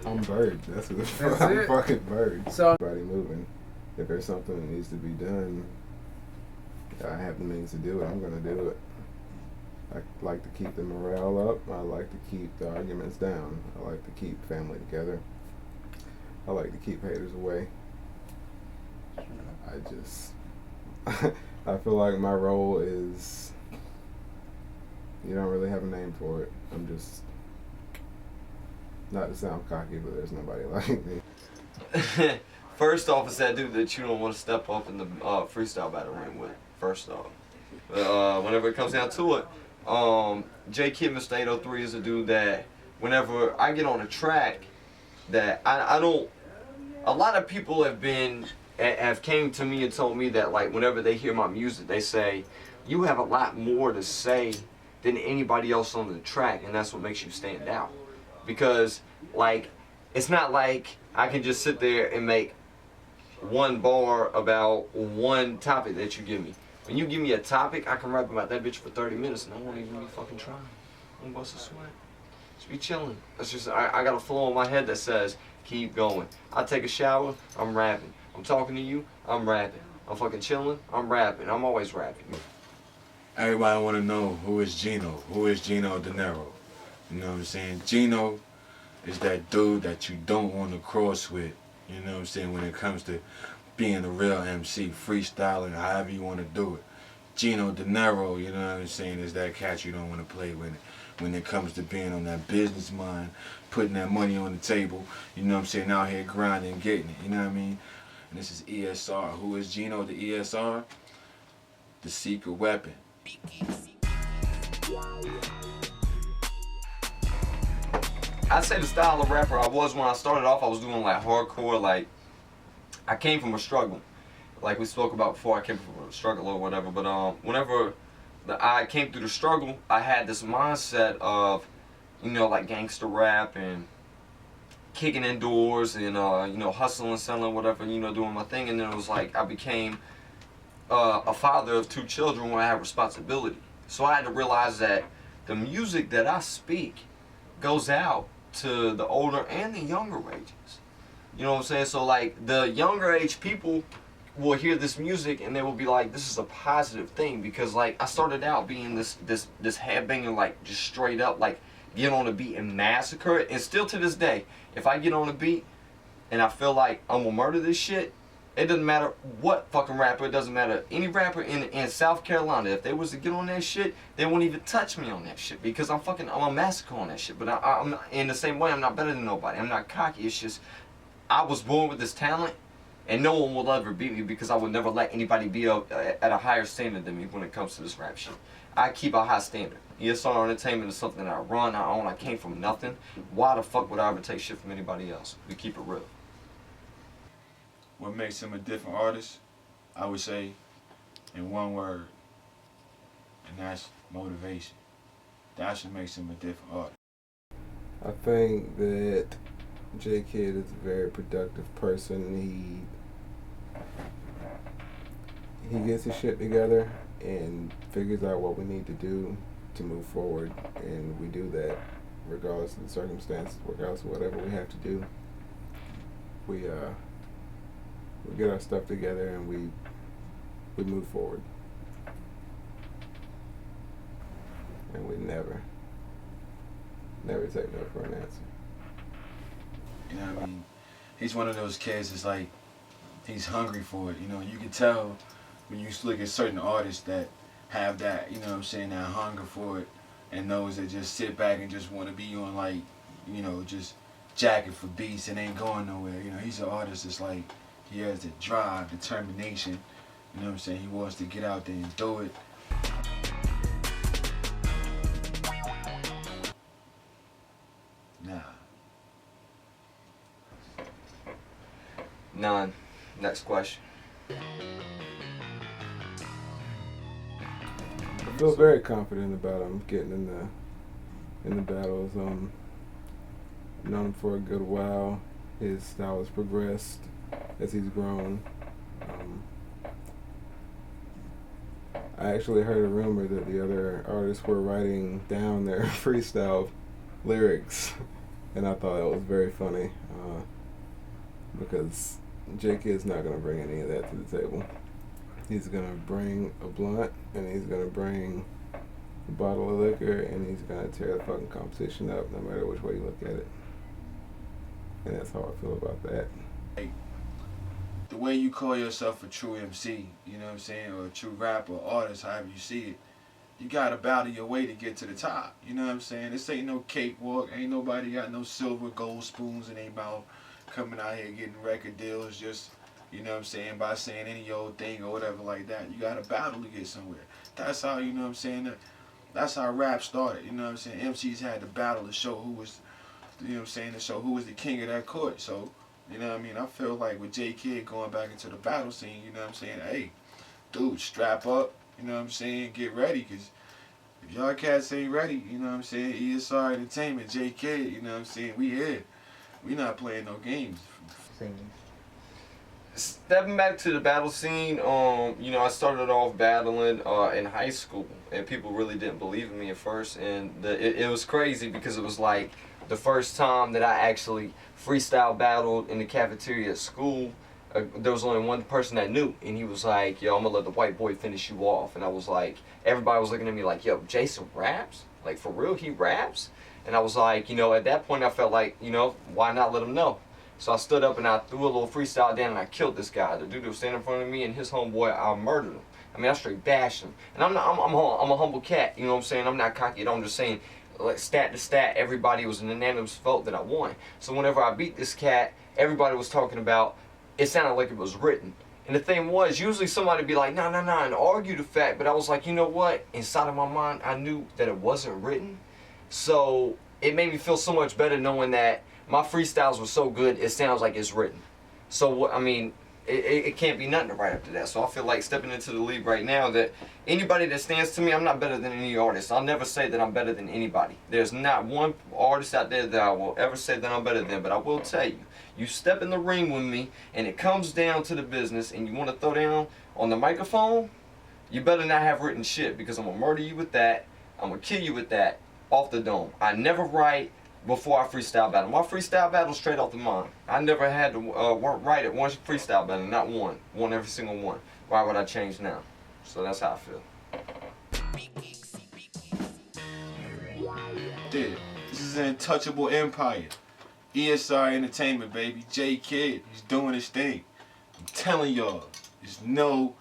I'm Bird. That's what That's I'm it? fucking Bird. So Body moving. If there's something that needs to be done, I have the means to do it. I'm gonna do it. I like to keep the morale up. I like to keep the arguments down. I like to keep family together. I like to keep haters away. I just, I feel like my role is, you don't really have a name for it. I'm just, not to sound cocky, but there's nobody like me. First off, it's that dude that you don't want to step up in the freestyle battle ring with. First off, whenever it comes down to it, J Kid Mr. 803 is a dude that whenever I get on a track, that I don't. A lot of people have came to me and told me that like whenever they hear my music, they say you have a lot more to say than anybody else on the track, and that's what makes you stand out. Because like it's not like I can just sit there and make one bar about one topic that you give me. When you give me a topic, I can rap about that bitch for 30 minutes and I won't even be fucking trying. I won't bust a sweat. Just be chilling. That's just I got a flow in my head that says keep going. I take a shower, I'm rapping. I'm talking to you, I'm rapping. I'm fucking chilling, I'm rapping. I'm always rapping. Everybody want to know who is Gino. Who is Gino De Niro? You know what I'm saying? Gino is that dude that you don't want to cross with. You know what I'm saying? When it comes to being a real MC, freestyling, however you want to do it. Gino De Niro, you know what I'm saying, is that cat you don't want to play with when it comes to being on that business mind, putting that money on the table, you know what I'm saying, out here grinding and getting it, you know what I mean? And this is E.S.R. Who is Gino, the E.S.R? The secret weapon. I'd say the style of rapper I was when I started off, I was doing like hardcore, like I came from a struggle. Like we spoke about before, I came from a struggle or whatever, but whenever I came through the struggle, I had this mindset of, you know, like gangster rap and kicking indoors and, you know, hustling, selling, whatever, you know, doing my thing. And then it was like I became a father of 2 children where I have responsibility. So I had to realize that the music that I speak goes out to the older and the younger ages. You know what I'm saying? So like the younger age people will hear this music and they will be like, this is a positive thing, because like I started out being this headbanger, like just straight up like get on a beat and massacre it. And still to this day, if I get on a beat and I feel like I'm gonna murder this shit, it doesn't matter what fucking rapper, it doesn't matter any rapper in South Carolina, if they was to get on that shit, they won't even touch me on that shit, because I'm a massacre on that shit. But I'm in the same way, I'm not better than nobody. I'm not cocky. It's just I was born with this talent, and no one will ever beat me, because I would never let anybody be at a higher standard than me when it comes to this rap shit. I keep a high standard. E.S.R. Entertainment is something that I run, I own, I came from nothing. Why the fuck would I ever take shit from anybody else? We keep it real. What makes him a different artist, I would say, in one word, and that's motivation. That's what makes him a different artist. I think that J Kid is a very productive person. He gets his shit together and figures out what we need to do to move forward, and we do that regardless of the circumstances, regardless of whatever we have to do. We get our stuff together and we move forward, and we never take no for an answer. You know what I mean? He's one of those kids that's like, he's hungry for it. You know, you can tell when you look at certain artists that have that, you know what I'm saying, that hunger for it, and those that just sit back and just want to be on, like, you know, just jacking for beats and ain't going nowhere. You know, he's an artist that's like, he has the drive, determination, you know what I'm saying? He wants to get out there and do it. Nah. None. Next question. I feel very confident about him getting in the battles. Known him for a good while. His style has progressed. as he's grown. Um, I actually heard a rumor that the other artists were writing down their freestyle lyrics, and I thought that was very funny because J Kid's not going to bring any of that to the table. He's going to bring a blunt, and he's going to bring a bottle of liquor, and he's going to tear the fucking competition up no matter which way you look at it. And that's how I feel about that. The way you call yourself a true MC, you know what I'm saying, or a true rapper, artist, however you see it, you gotta battle your way to get to the top. You know what I'm saying? This ain't no cakewalk. Ain't nobody got no silver, gold spoons in their mouth coming out here getting record deals just, you know what I'm saying, by saying any old thing or whatever like that. You gotta battle to get somewhere. That's how, you know what I'm saying, that's how rap started. You know what I'm saying? MCs had to battle to show who was, you know what I'm saying, to show who was the king of that court. So, you know what I mean? I feel like with J Kid going back into the battle scene, you know what I'm saying? Hey, dude, strap up, you know what I'm saying? Get ready, because if y'all cats ain't ready, you know what I'm saying? E.S.R. Entertainment, J Kid, you know what I'm saying? We here. We not playing no games. Stepping back to the battle scene, you know, I started off battling in high school, and people really didn't believe in me at first, and it was crazy because it was like the first time that I actually freestyle battled in the cafeteria at school. There was only one person that knew, and he was like, yo, I'm gonna let the white boy finish you off. And I was like, everybody was looking at me like, yo, Jason raps? Like, for real, he raps? And I was like, you know, at that point I felt like, you know, why not let him know? So I stood up and I threw a little freestyle down and I killed this guy. The dude that was standing in front of me and his homeboy, I murdered him. I mean, I straight bashed him. And I'm a humble cat, you know what I'm saying? I'm not cocky at all, I'm just saying, like, stat to stat, everybody was an unanimous vote that I won. So whenever I beat this cat, everybody was talking about, it sounded like it was written. And the thing was, usually somebody would be like, nah, and argue the fact. But I was like, you know what? Inside of my mind, I knew that it wasn't written. So it made me feel so much better knowing that my freestyles were so good, it sounds like it's written. So, I mean, it can't be nothing right after that. So I feel like stepping into the league right now that anybody that stands to me, I'm not better than any artist. I'll never say that I'm better than anybody. There's not one artist out there that I will ever say that I'm better than. But I will tell you, you step in the ring with me and it comes down to the business and you want to throw down on the microphone, you better not have written shit because I'm going to murder you with that. I'm going to kill you with that off the dome. I never write before I freestyle battle. My freestyle battle straight off the mind. I never had to write it one freestyle battle, not one. One every single one. Why would I change now? So that's how I feel. Dude, this is an untouchable empire. E.S.R. Entertainment, baby. J Kid, he's doing his thing. I'm telling y'all, there's no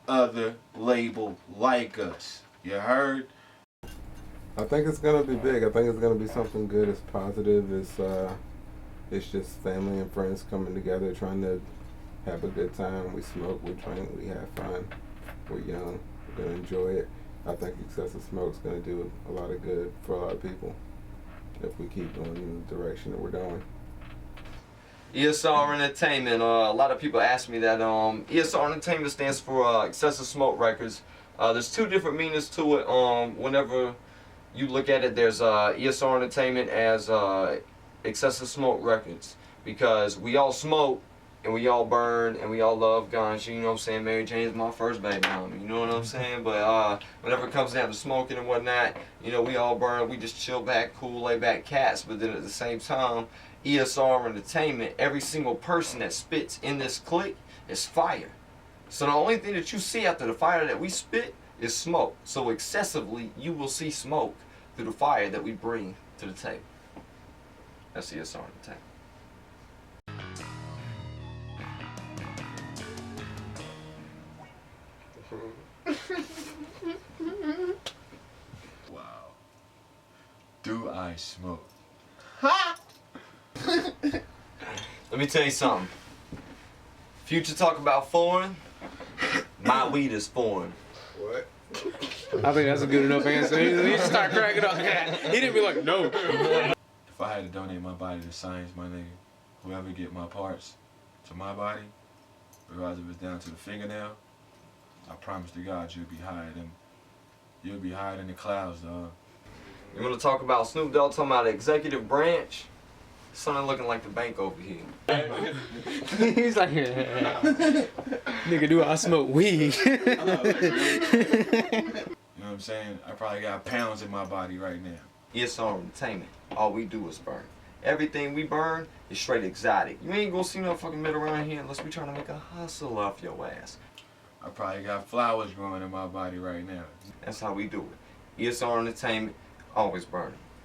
other label like us. You heard? I think it's gonna be big. I think it's gonna be something good. It's positive. It's just family and friends coming together, trying to have a good time. We smoke, we drink, we have fun. We're young. We're gonna enjoy it. I think excessive smoke's gonna do a lot of good for a lot of people if we keep going in the direction that we're going. E.S.R. Entertainment. A lot of people ask me that. E.S.R. Entertainment stands for Excessive Smoke Records. There's two different meanings to it. Whenever you look at it, there's E.S.R. Entertainment as Excessive Smoke Records, because we all smoke and we all burn and we all love guns. You know what I'm saying? Mary Jane is my first baby mama. You know what I'm saying? But whenever it comes down to smoking and whatnot, you know, we all burn. We just chill back, cool, lay back cats. But then at the same time, E.S.R. Entertainment, every single person that spits in this clique is fire. So the only thing that you see after the fire that we spit is smoke. So excessively, you will see smoke through the fire that we bring to the table. That's E.S.R. Entertainment. Wow. Do I smoke? Let me tell you something. Future talk about foreign. My weed is foreign. What? I think that's a good enough answer. He just start cracking up. He didn't be like, no. If I had to donate my body to science, my nigga, whoever get my parts to my body, regardless if it's down to the fingernail, I promise to God you'll be higher than the clouds, dog. You want to talk about Snoop Dogg talking about the executive branch? Something looking like the bank over here. He's like, nigga, do I smoke weed? You know what I'm saying? I probably got pounds in my body right now. E.S.R. Entertainment. All we do is burn. Everything we burn is straight exotic. You ain't gonna see no fucking metal around here unless we trying to make a hustle off your ass. I probably got flowers growing in my body right now. That's how we do it. E.S.R. Entertainment, always burning.